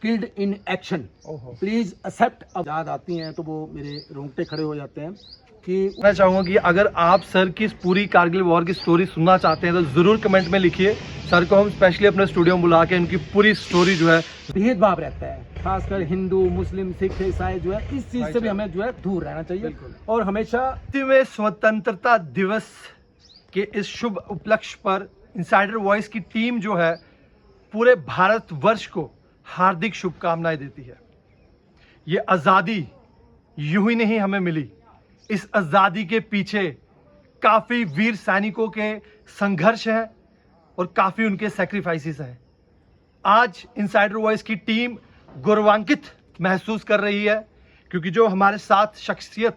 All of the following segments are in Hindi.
Killed in action, please accept. अब याद आती हैं तो वो मेरे रोंगटे खड़े हो जाते हैं कि मैं चाहूँगा कि अगर आप सर की इस पूरी कारगिल वॉर की स्टोरी सुनना चाहते हैं तो ज़रूर कमेंट में लिखिए। सर को हम स्पेशली अपने स्टूडियो में बुला के उनकी पूरी स्टोरी जो है, भेदभाव रहता है खासकर हिंदू मुस्लिम सिख ईसाई जो है, इस चीज से भी हमें जो है दूर रहना चाहिए और हमेशा। में स्वतंत्रता दिवस के इस शुभ उपलक्ष्य पर इनसाइडर वॉइस की टीम जो है पूरे भारतवर्ष को हार्दिक शुभकामनाएं देती है। ये आज़ादी यूं ही नहीं हमें मिली, इस आज़ादी के पीछे काफ़ी वीर सैनिकों के संघर्ष है और काफ़ी उनके सैक्रिफाइसेस हैं। आज इनसाइडर वॉइस की टीम गौरवान्वित महसूस कर रही है क्योंकि जो हमारे साथ शख्सियत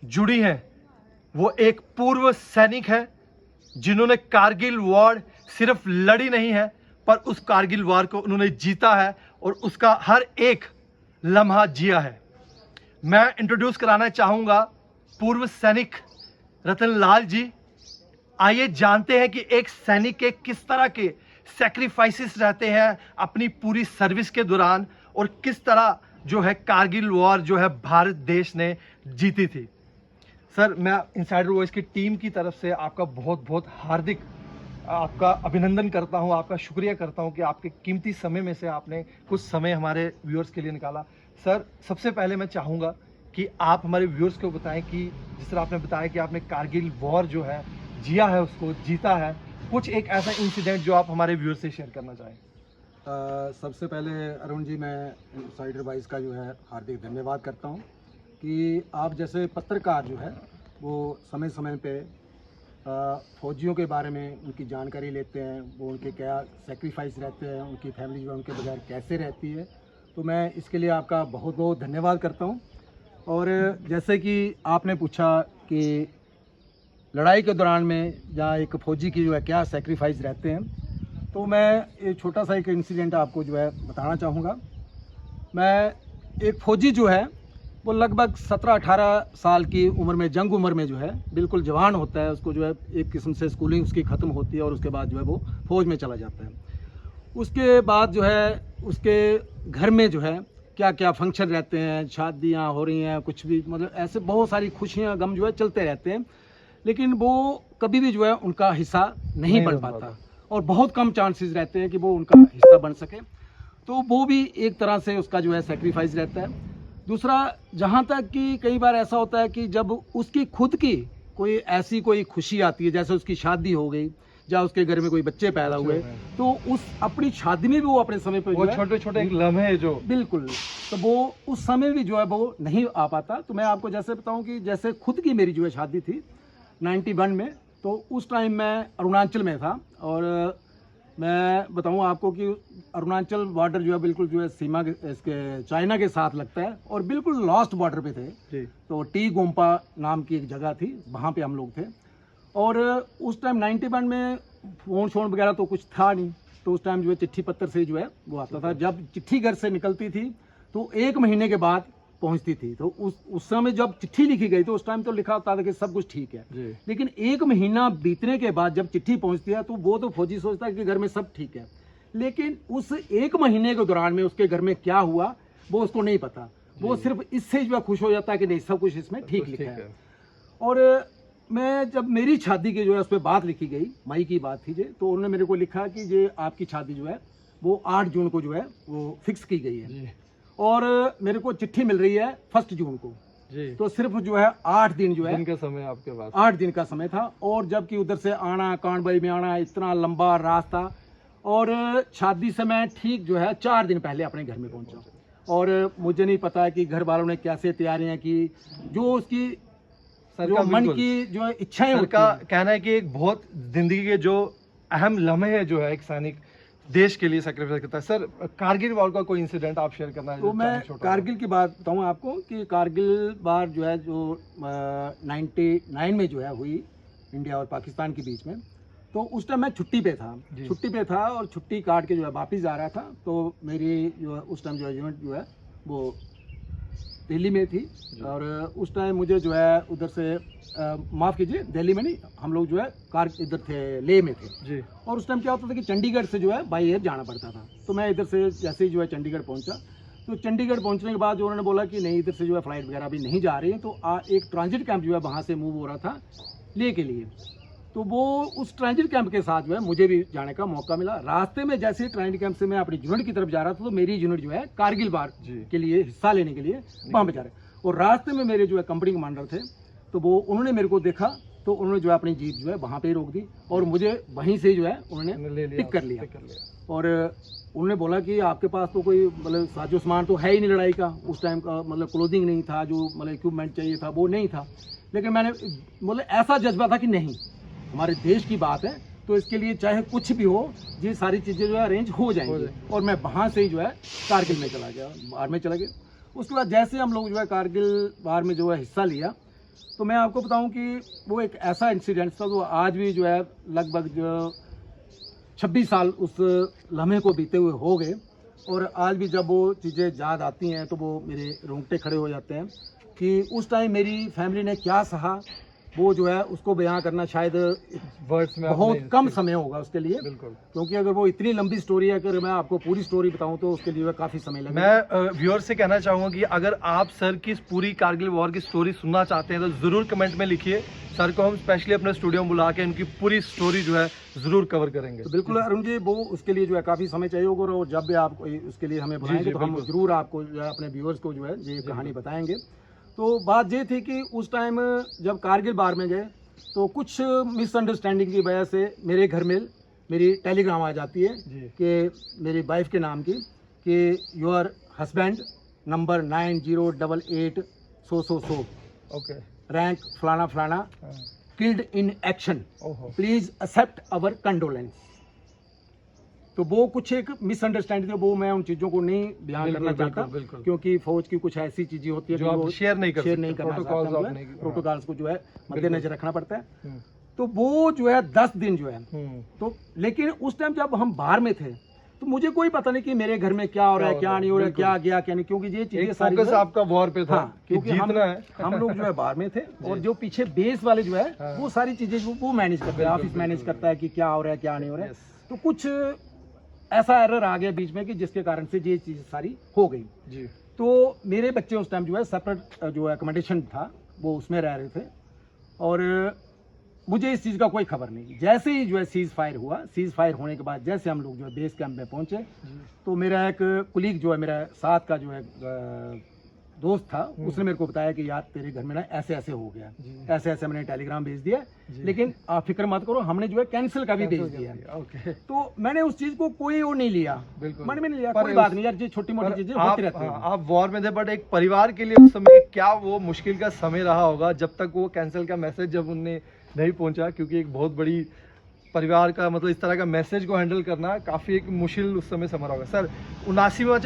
जुड़ी हैं वो एक पूर्व सैनिक है जिन्होंने कारगिल वॉर सिर्फ लड़ी नहीं है पर उस कारगिल वॉर को उन्होंने जीता है और उसका हर एक लम्हा जिया है। मैं इंट्रोड्यूस कराना चाहूँगा पूर्व सैनिक रतन लाल जी। आइए जानते हैं कि एक सैनिक के किस तरह के सैक्रिफाइसेस रहते हैं अपनी पूरी सर्विस के दौरान और किस तरह जो है कारगिल वॉर जो है भारत देश ने जीती थी। सर, मैं इनसाइडर वॉइस की टीम की तरफ से आपका बहुत बहुत हार्दिक आपका अभिनंदन करता हूं, आपका शुक्रिया करता हूं कि आपके कीमती समय में से आपने कुछ समय हमारे व्यूअर्स के लिए निकाला। सर, सबसे पहले मैं चाहूँगा कि आप हमारे व्यूअर्स को बताएं कि जिस तरह आपने बताया कि आपने कारगिल वॉर जो है जिया है, उसको जीता है, कुछ एक ऐसा इंसिडेंट जो आप हमारे व्यूअर्स से शेयर करना चाहें। सबसे पहले अरुण जी, मैं इनसाइडर वॉइस का जो है हार्दिक धन्यवाद करता हूं कि आप जैसे पत्रकार जो है वो समय समय पे फौजियों के बारे में उनकी जानकारी लेते हैं, वो उनके क्या सेक्रीफाइस रहते हैं, उनकी फैमिली जो है उनके बगैर कैसे रहती है, तो मैं इसके लिए आपका बहुत बहुत धन्यवाद करता हूं। और जैसे कि आपने पूछा कि लड़ाई के दौरान में जहाँ एक फ़ौजी की जो है क्या सेक्रीफाइस रहते हैं, तो मैं एक छोटा सा एक इंसिडेंट आपको जो है बताना चाहूँगा। मैं एक फ़ौजी जो है वो लगभग 17-18 साल की उम्र में, जंग उम्र में जो है बिल्कुल जवान होता है, उसको जो है एक किस्म से स्कूलिंग उसकी ख़त्म होती है और उसके बाद जो है वो फ़ौज में चला जाता है। उसके बाद जो है उसके घर में जो है क्या क्या फंक्शन रहते हैं, शादियाँ हो रही हैं, कुछ भी मतलब ऐसे बहुत सारी खुशियाँ गम जो है चलते रहते हैं, लेकिन वो कभी भी जो है उनका हिस्सा नहीं बन पाता और बहुत कम चांसेस रहते हैं कि वो उनका हिस्सा बन सके। तो वो भी एक तरह से उसका जो है सेक्रीफाइस रहता है। दूसरा, जहाँ तक कि कई बार ऐसा होता है कि जब उसकी खुद की कोई ऐसी कोई खुशी आती है, जैसे उसकी शादी हो गई या उसके घर में कोई बच्चे पैदा हुए, तो उस अपनी शादी में भी वो अपने समय पर वो छोटे छोटे एक लम्हे जो बिल्कुल, तो वो उस समय भी जो है वो नहीं आ पाता। तो मैं आपको जैसे बताऊं कि जैसे खुद की मेरी जो है शादी थी 91 में, तो उस टाइम मैं अरुणाचल में था और मैं बताऊं आपको कि अरुणाचल बॉर्डर जो है बिल्कुल जो है सीमा इसके चाइना के साथ लगता है और बिल्कुल लास्ट बॉर्डर पे थे जी। तो टी गोम्पा नाम की एक जगह थी, वहाँ पे हम लोग थे और उस टाइम 91 में फ़ोन शोन वगैरह तो कुछ था नहीं, तो उस टाइम जो है चिट्ठी पत्र से जो है वो आता था। जब चिट्ठी घर से निकलती थी तो 1 महीने के बाद पहुंचती थी, तो उस समय जब चिट्ठी लिखी गई तो उस टाइम तो लिखा होता था कि सब कुछ ठीक है, लेकिन 1 महीना बीतने के बाद जब चिट्ठी पहुंचती है तो वो तो फौजी सोचता है कि घर में सब ठीक है, लेकिन उस 1 महीने के दौरान में उसके घर में क्या हुआ वो उसको नहीं पता। वो सिर्फ इससे जो खुश हो जाता है कि नहीं सब कुछ इसमें ठीक लिखा है। और मैं जब मेरी शादी की जो है उस पर बात लिखी गई, मई की बात थी, तो उन्होंने मेरे को लिखा कि ये आपकी शादी जो है वो 8 जून को जो है वो फिक्स की गई है और मेरे को चिट्ठी मिल रही है 1 जून को जी। तो सिर्फ जो है 8 दिन जो है दिन का समय आपके पास, 8 दिन का समय था और जबकि उधर से आना, कांडबाई में आना, इतना लंबा रास्ता और शादी से मैं ठीक जो है 4 दिन पहले अपने घर में पहुंचा और मुझे नहीं पता कि घर वालों ने कैसे तैयारियां की, जो उसकी जो मन की जो इच्छाएं, उनका कहना है कि एक बहुत जिंदगी के जो अहम लम्हे जो है एक सैनिक देश के लिए सेक्रीफाइस करता है। सर, कारगिल वॉर का कोई इंसिडेंट आप शेयर करना है? तो मैं कारगिल की बात बताऊं आपको कि कारगिल वार जो है जो 99 में जो है हुई इंडिया और पाकिस्तान के बीच में, तो उस टाइम मैं छुट्टी पे था और छुट्टी काट के जो है वापस जा रहा था, तो मेरी जो उस टाइम जो यूनिट जो है वो दिल्ली में थी और उस टाइम मुझे जो है उधर से माफ़ कीजिए, दिल्ली में नहीं, हम लोग जो है कार इधर थे, लेह में थे जी। और उस टाइम क्या होता था कि चंडीगढ़ से जो है बाई एयर जाना पड़ता था। तो मैं इधर से जैसे ही जो है चंडीगढ़ पहुंचा, तो चंडीगढ़ पहुंचने के बाद जो उन्होंने बोला कि नहीं, इधर से जो है फ़्लाइट वगैरह भी नहीं जा रही है, तो एक ट्रांजिट कैंप जो है वहाँ से मूव हो रहा था लेह के लिए। तो वो उस ट्रांजिट कैंप के साथ जो है मुझे भी जाने का मौका मिला। रास्ते में जैसे ही ट्रांजिट कैंप से मैं अपनी यूनिट की तरफ जा रहा था, तो मेरी यूनिट जो है कारगिल वार के लिए हिस्सा लेने के लिए वहाँ पे जा रहे, और रास्ते में मेरे जो है कंपनी कमांडर थे, तो वो उन्होंने मेरे को देखा, तो उन्होंने जो है अपनी जीप जो है वहाँ पे ही रोक दी और मुझे वहीं से जो है उन्होंने पिक कर लिया। और उन्होंने बोला कि आपके पास तो कोई मतलब साजो सामान तो है ही नहीं लड़ाई का, उस टाइम का मतलब क्लोथिंग नहीं था, जो मतलब इक्विपमेंट चाहिए था वो नहीं था। लेकिन मैंने मतलब ऐसा जज्बा था कि नहीं, हमारे देश की बात है तो इसके लिए चाहे कुछ भी हो, ये सारी चीज़ें जो है अरेंज हो जाएंगी। और मैं वहाँ से ही जो है कारगिल में चला गया, बाहर में चला गया। उसके बाद जैसे हम लोग जो है कारगिल बाहर में जो है हिस्सा लिया, तो मैं आपको बताऊं कि वो एक ऐसा इंसिडेंट था जो आज भी जो है लगभग 26 साल उस लम्हे को बीते हुए हो गए, और आज भी जब वो चीज़ें याद आती हैं तो वो मेरे रोंगटे खड़े हो जाते हैं कि उस टाइम मेरी फैमिली ने क्या सहा, वो जो है उसको बयां करना शायद वर्ड्स में बहुत कम समय होगा उसके लिए। बिल्कुल, क्योंकि अगर वो इतनी लंबी स्टोरी है, अगर मैं आपको पूरी स्टोरी बताऊं तो उसके लिए काफ़ी समय लगेगा। मैं व्यूअर से कहना चाहूँगा कि अगर आप सर की इस पूरी कारगिल वॉर की स्टोरी सुनना चाहते हैं तो ज़रूर कमेंट में लिखिए, सर को हम स्पेशली अपने स्टूडियो में बुला के उनकी पूरी स्टोरी जो है ज़रूर कवर करेंगे। तो बिल्कुल अरुण जी, वो उसके लिए जो है काफ़ी समय चाहिए होगा, और जब भी आप उसके लिए हमें बुलाएंगे तो हम ज़रूर आपको जो है अपने व्यूअर्स को जो है ये कहानी बताएंगे। तो बात ये थी कि उस टाइम जब कारगिल बार में गए तो कुछ मिसअंडरस्टैंडिंग की वजह से मेरे घर में मेरी टेलीग्राम आ जाती है कि मेरी वाइफ के नाम की कि your husband number 9088 so okay, rank फलाना फलाना killed in action, please accept our condolence. तो वो कुछ एक मिसअंडरस्टैंडिंग है, वो मैं उन चीज़ों को नहीं बयान करना चाहता, क्योंकि फौज की कुछ ऐसी चीज़ें होती है जो आप शेयर नहीं करना चाहते, प्रोटोकॉल्स को जो है मद्देनजर रखना पड़ता है। तो वो जो है 10 दिन जो है, तो लेकिन उस टाइम जब हम बाहर में थे तो मुझे कोई पता नहीं कि मेरे घर में क्या हो रहा है, क्या नहीं हो रहा है, क्या गया क्या नहीं, क्योंकि ये चीजें सारी फोकस आपका वॉर पे था। हाँ, क्योंकि हम लोग जो है बाहर में थे और जो पीछे बेस वाले जो है वो सारी चीजें वो मैनेज करते हैं, ऑफिस मैनेज करता है कि क्या हो रहा है क्या नहीं हो रहा है। तो कुछ ऐसा एरर आ गया बीच में कि जिसके कारण से ये चीज़ सारी हो गई जी। तो मेरे बच्चे उस टाइम जो है सेपरेट जो अकोमोडेशन था वो उसमें रह रहे थे, और मुझे इस चीज़ का कोई खबर नहीं। जैसे ही जो है सीज़ फायर हुआ, सीज़ फायर होने के बाद जैसे हम लोग जो है बेस कैंप में पहुंचे, तो मेरा एक कुलीग जो है मेरा साथ का जो है दोस्त था, उसने मेरे को बताया कि यार तेरे घर में ना ऐसे ऐसे हो गया, ऐसे ऐसे मैंने टेलीग्राम भेज दिया, लेकिन आप फिक्र मत करो, हमने जो है कैंसिल का भी भेज दिया। तो मैंने उस चीज को कोई वो नहीं लिया, मन में नहीं लिया, कोई बात नहीं यार, ये छोटी मोटी चीजें होती रहती हैं। आप वॉर में थे, बट एक परिवार के लिए उस समय क्या वो मुश्किल का समय रहा होगा जब तक वो कैंसिल का मैसेज जब उन्हें नहीं पहुंचा, क्योंकि एक बहुत बड़ी परिवार का मतलब इस तरह का मैसेज को हैंडल करना काफ़ी एक मुश्किल उस समय समझ होगा। सर 79वां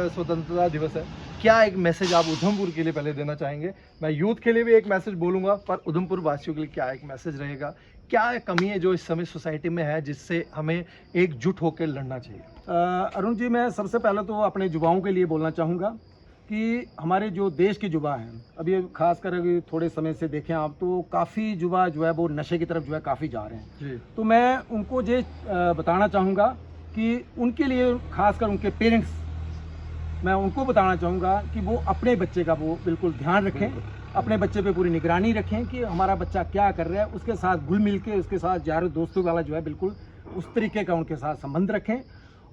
स्वतंत्रता दिवस है, क्या एक मैसेज आप उधमपुर के लिए पहले देना चाहेंगे? मैं यूथ के लिए भी एक मैसेज बोलूँगा, पर उधमपुर वासियों के लिए क्या एक मैसेज रहेगा? क्या कमी है जो इस समय सोसाइटी में है जिससे हमें एकजुट होकर लड़ना चाहिए? अरुण जी, मैं सबसे पहले तो अपने युवाओं के लिए बोलना चाहूँगा कि हमारे जो देश के युवा हैं, अभी खासकर अभी थोड़े समय से देखें आप तो काफ़ी युवा जो है वो नशे की तरफ जो है काफ़ी जा रहे हैं जी। तो मैं उनको ये बताना चाहूँगा कि उनके लिए खासकर उनके पेरेंट्स, मैं उनको बताना चाहूँगा कि वो अपने बच्चे का वो बिल्कुल ध्यान रखें, अपने बच्चे पे पूरी निगरानी रखें कि हमारा बच्चा क्या कर रहा है, उसके साथ घुल मिल के उसके साथ यार दोस्तों वाला जो है बिल्कुल उस तरीके का उनके साथ संबंध रखें।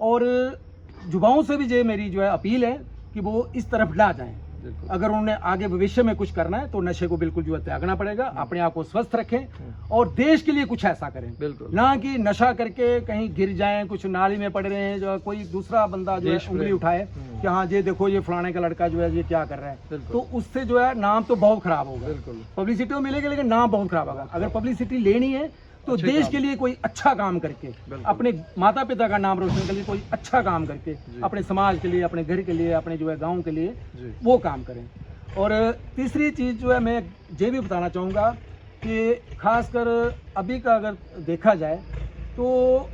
और युवाओं से भी ये मेरी जो है अपील है कि वो इस तरफ ना जाएं। अगर उन्हें आगे भविष्य में कुछ करना है तो नशे को बिल्कुल जो है त्यागना पड़ेगा, अपने आप को स्वस्थ रखें और देश के लिए कुछ ऐसा करें, ना कि नशा करके कहीं गिर जाएं, कुछ नाली में पड़ रहे हैं, जो कोई दूसरा बंदा जो है उंगली उठाए कि हाँ ये देखो ये फलाने का लड़का जो है ये क्या कर रहा है, तो उससे जो है नाम तो बहुत खराब होगा। पब्लिसिटी तो मिलेगी लेकिन नाम बहुत खराब होगा। अगर पब्लिसिटी लेनी है तो देश के लिए कोई अच्छा काम करके, अपने माता पिता का नाम रोशन के लिए कोई अच्छा काम करके, अपने समाज के लिए, अपने घर के लिए, अपने जो है गांव के लिए वो काम करें। और तीसरी चीज़ जो है मैं ये भी बताना चाहूँगा कि खासकर अभी का अगर देखा जाए तो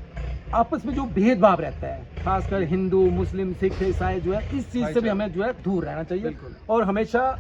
आपस में जो भेदभाव रहता है, खासकर हिंदू मुस्लिम सिख ईसाई जो है, इस चीज़ से भी हमें जो है दूर रहना चाहिए। बिल्कुल। और हमेशा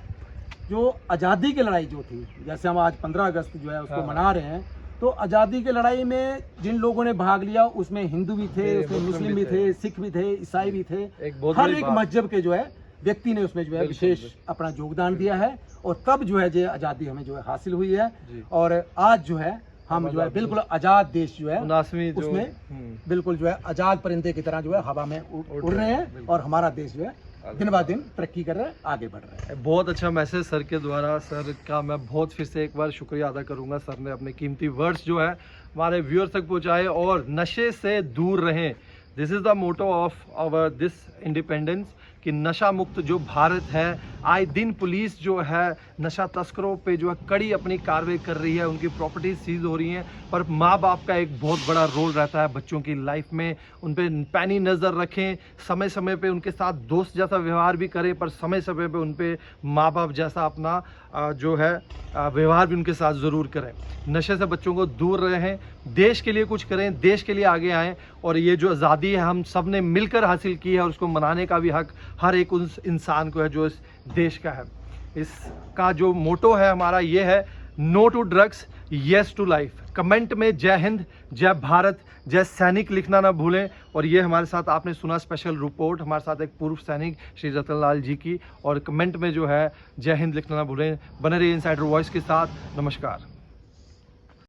जो आज़ादी की लड़ाई जो थी, जैसे हम आज 15 अगस्त जो है उसको हाँ। मना रहे हैं, तो आज़ादी की लड़ाई में जिन लोगों ने भाग लिया उसमें हिंदू भी थे, उसमें मुस्लिम भी थे, सिख भी थे, ईसाई भी थे। एक बहुत हर बड़ी एक बात। मजहब के जो है व्यक्ति ने उसमें जो है बिल्कुल, विशेष अपना योगदान दिया है, और तब जो है जो आज़ादी हमें जो है हासिल हुई है। जी। और आज जो है हम जो है बिल्कुल आज़ाद देश जो है 79वीं जो उसमें बिल्कुल जो है आज़ाद परिंदे की तरह जो है हवा में उड़ रहे हैं, और हमारा देश जो है दिन ब दिन तरक्की कर रहा है, आगे बढ़ रहा है। बहुत अच्छा मैसेज सर के द्वारा। सर का मैं बहुत फिर से एक बार शुक्रिया अदा करूंगा। सर ने अपने कीमती वर्ड्स जो है हमारे व्यूअर्स तक पहुंचाए, और नशे से दूर रहें। This is the motto of our this independence, कि नशा मुक्त जो भारत है। आए दिन पुलिस जो है नशा तस्करों पे जो है कड़ी अपनी कार्रवाई कर रही है, उनकी प्रॉपर्टीज सीज हो रही हैं, पर माँ बाप का एक बहुत बड़ा रोल रहता है बच्चों की लाइफ में। उन पे पैनी नज़र रखें, समय समय पे उनके साथ दोस्त जैसा व्यवहार भी करें, पर समय समय पे उन पे माँ बाप जैसा अपना जो है व्यवहार भी उनके साथ ज़रूर करें। नशे से बच्चों को दूर रहें, देश के लिए कुछ करें, देश के लिए आगे आएँ। और ये जो आज़ादी है हम सब ने मिलकर हासिल की है, और उसको मनाने का भी हक हर एक उस इंसान को है जो इस देश का है। इसका जो मोटो है हमारा ये है, no to drugs, yes to life. Comment में जय हिंद, जय भारत, जय सैनिक लिखना ना भूलें। और ये हमारे साथ आपने सुना स्पेशल रिपोर्ट हमारे साथ एक पूर्व सैनिक श्री रतन लाल जी की, और कमेंट में जो है जय हिंद लिखना ना भूलें। बने रहिए इनसाइडर वॉइस के साथ। नमस्कार।